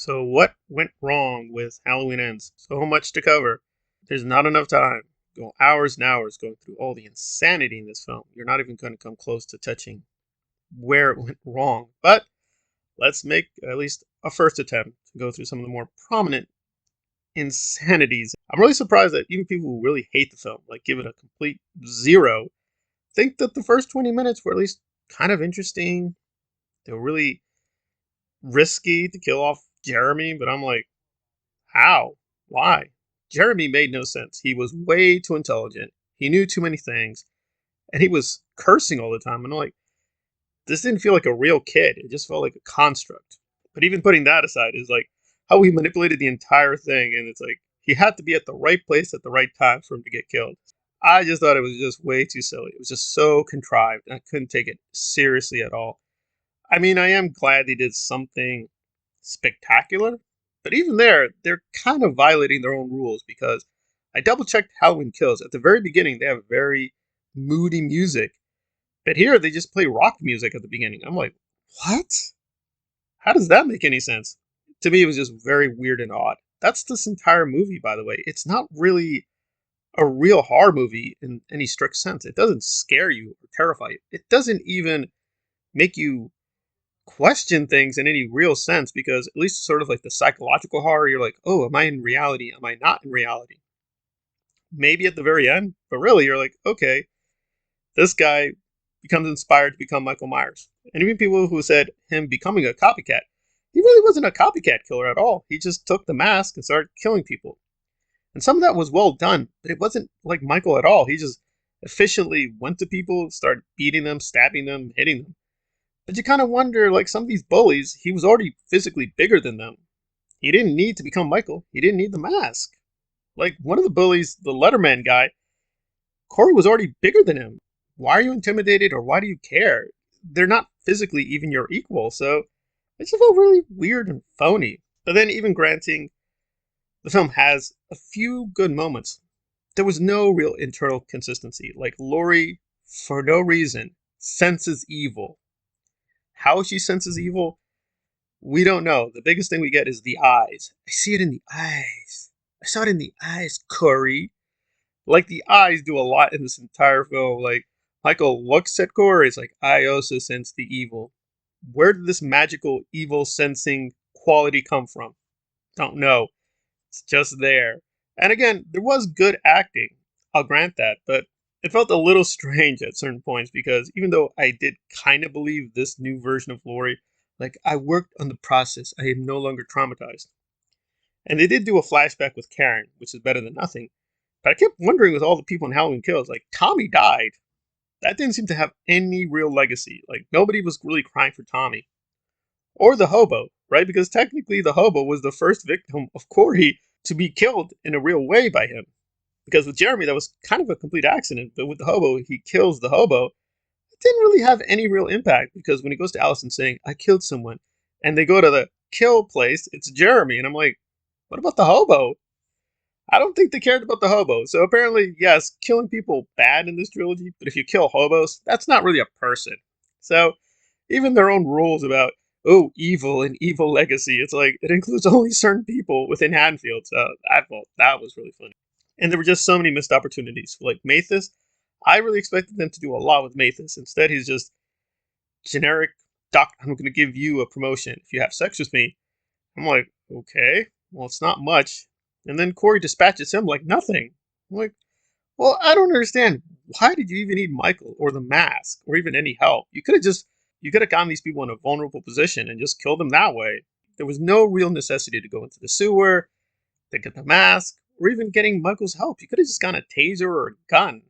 So, what went wrong with Halloween Ends? So much to cover. There's not enough time. Go hours and hours going through all the insanity in this film. You're not even going to come close to touching where it went wrong. But let's make at least a first attempt to go through some of the more prominent insanities. I'm really surprised that even people who really hate the film, like give it a complete zero, think that the first 20 minutes were at least kind of interesting. They were really risky to kill off Jeremy, but I'm like, how? Why? Jeremy made no sense. He was way too intelligent. He knew too many things, and he was cursing all the time. And I'm like, this didn't feel like a real kid. It just felt like a construct. But even putting that aside, is like how he manipulated the entire thing, and it's like he had to be at the right place at the right time for him to get killed. I just thought it was just way too silly. It was just so contrived, and I couldn't take it seriously at all. I mean, I am glad they did something spectacular, but even there, they're kind of violating their own rules because I double checked Halloween Kills. At the very beginning, they have very moody music, but here they just play rock music at the beginning. I'm like, what? How does that make any sense? To me, it was just very weird and odd. That's this entire movie, by the way. It's not really a real horror movie in any strict sense. It doesn't scare you or terrify you. It doesn't even make you question things in any real sense because at least sort of like the psychological horror, you're like, oh, am I in reality? Am I not in reality? Maybe at the very end, but really you're like, okay, this guy becomes inspired to become Michael Myers. And even people who said him becoming a copycat, he really wasn't a copycat killer at all. He just took the mask and started killing people. And some of that was well done, but it wasn't like Michael at all. He just efficiently went to people, started beating them, stabbing them, hitting them. But you kind of wonder, like some of these bullies, he was already physically bigger than them. He didn't need to become Michael. He didn't need the mask. Like one of the bullies, the Letterman guy, Corey was already bigger than him. Why are you intimidated or why do you care? They're not physically even your equal, so it just felt really weird and phony. But then, even granting the film has a few good moments, there was no real internal consistency. Like Laurie, for no reason, senses evil. How she senses evil, we don't know. The biggest thing we get is the eyes. I see it in the eyes. I saw it in the eyes, Corey. Like the eyes do a lot in this entire film. Like Michael looks at Corey, it's like, I also sense the evil. Where did this magical evil sensing quality come from? Don't know. It's just there. And again, there was good acting. I'll grant that, but it felt a little strange at certain points because even though I did kind of believe this new version of Laurie, like I worked on the process, I am no longer traumatized. And they did do a flashback with Karen, which is better than nothing. But I kept wondering with all the people in Halloween Kills, like Tommy died. That didn't seem to have any real legacy. Like nobody was really crying for Tommy. Or the hobo, right? Because technically the hobo was the first victim of Corey to be killed in a real way by him. Because with Jeremy, that was kind of a complete accident. But with the hobo, he kills the hobo. It didn't really have any real impact because when he goes to Allison saying, I killed someone, and they go to the kill place, it's Jeremy. And I'm like, what about the hobo? I don't think they cared about the hobo. So apparently, yes, killing people bad in this trilogy, but if you kill hobos, that's not really a person. So even their own rules about, oh, evil and evil legacy, it's like it includes only certain people within Haddonfield. So I thought that was really funny. And there were just so many missed opportunities. Like Mathis, I really expected them to do a lot with Mathis. Instead, he's just generic, Doc, I'm going to give you a promotion if you have sex with me. I'm like, okay, well, it's not much. And then Corey dispatches him like nothing. I'm like, well, I don't understand. Why did you even need Michael or the mask or even any help? You could have gotten these people in a vulnerable position and just killed them that way. There was no real necessity to go into the sewer, to get the mask, or even getting Michael's help. You could have just gotten a taser or a gun.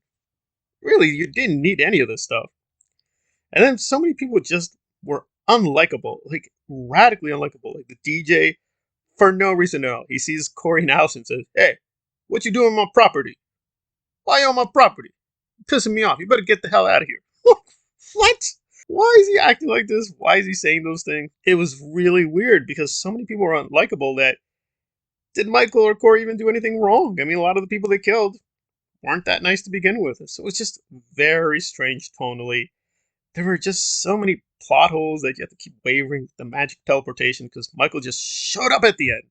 Really, you didn't need any of this stuff. And then so many people just were unlikable, like radically unlikable. Like the DJ, for no reason at all. He sees Corey in the house and says, hey, what you doing on my property? Why you on my property? You're pissing me off. You better get the hell out of here. What? Why is he acting like this? Why is he saying those things? It was really weird because so many people were unlikable that did Michael or Corey even do anything wrong? I mean, a lot of the people they killed weren't that nice to begin with. So it was just very strange tonally. There were just so many plot holes that you have to keep wavering with the magic teleportation because Michael just showed up at the end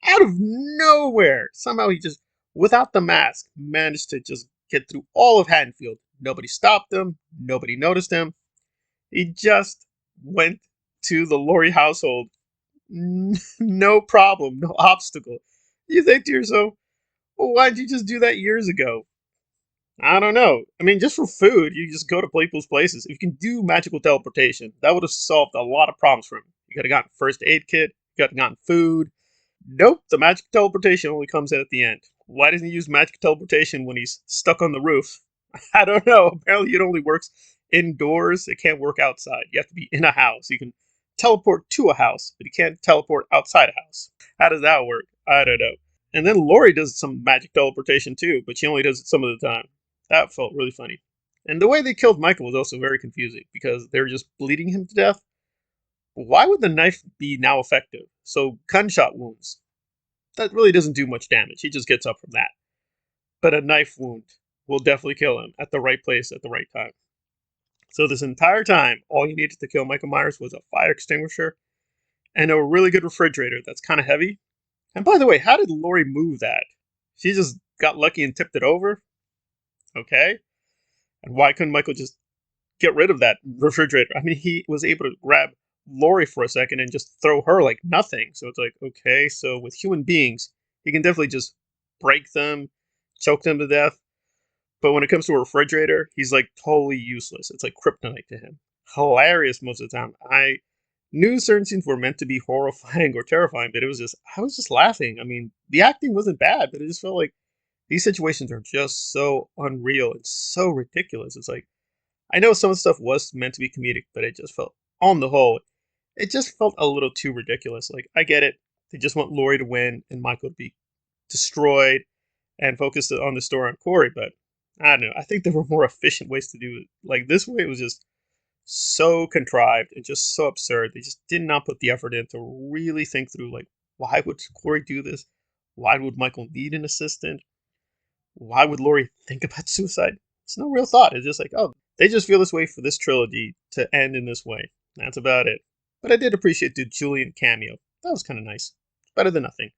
out of nowhere. Somehow he just, without the mask, managed to just get through all of Haddonfield. Nobody stopped him. Nobody noticed him. He just went to the Laurie household. No problem, no obstacle. You think to yourself, well, why didn't you just do that years ago? I don't know. I mean, just for food, you just go to people's places. If you can do magical teleportation, that would have solved a lot of problems for him. You could have gotten first aid kit, you could have gotten food. Nope, the magic teleportation only comes in at the end. Why doesn't he use magic teleportation when he's stuck on the roof? I don't know. Apparently, it only works indoors. It can't work outside. You have to be in a house. You can teleport to a house, but you can't teleport outside a house. How does that work? I don't know. And then Lori does some magic teleportation too, but she only does it some of the time. That felt really funny. And the way they killed Michael was also very confusing because they were just bleeding him to death. Why would the knife be now effective? So, gunshot wounds. That really doesn't do much damage. He just gets up from that. But a knife wound will definitely kill him at the right place at the right time. So, this entire time, all you needed to kill Michael Myers was a fire extinguisher and a really good refrigerator that's kind of heavy. And by the way, how did Lori move that? She just got lucky and tipped it over? Okay. And why couldn't Michael just get rid of that refrigerator? I mean, he was able to grab Lori for a second and just throw her like nothing. So it's like, okay, so with human beings, he can definitely just break them, choke them to death. But when it comes to a refrigerator, he's like totally useless. It's like kryptonite to him. Hilarious most of the time. I knew certain scenes were meant to be horrifying or terrifying, but I was just laughing. I mean, the acting wasn't bad, but it just felt like these situations are just so unreal and so ridiculous. It's like, I know some of the stuff was meant to be comedic, but it just felt, on the whole, it just felt a little too ridiculous. Like, I get it. They just want Laurie to win and Michael to be destroyed and focus on the story on Corey, but I don't know. I think there were more efficient ways to do it. Like, this way, it was just so contrived and just so absurd. They just did not put the effort in to really think through, like, why would Corey do this? Why would Michael need an assistant? Why would Laurie think about suicide? It's no real thought. It's just like, oh, they just feel this way for this trilogy to end in this way. That's about it. But I did appreciate the Julian cameo. That was kind of nice. Better than nothing.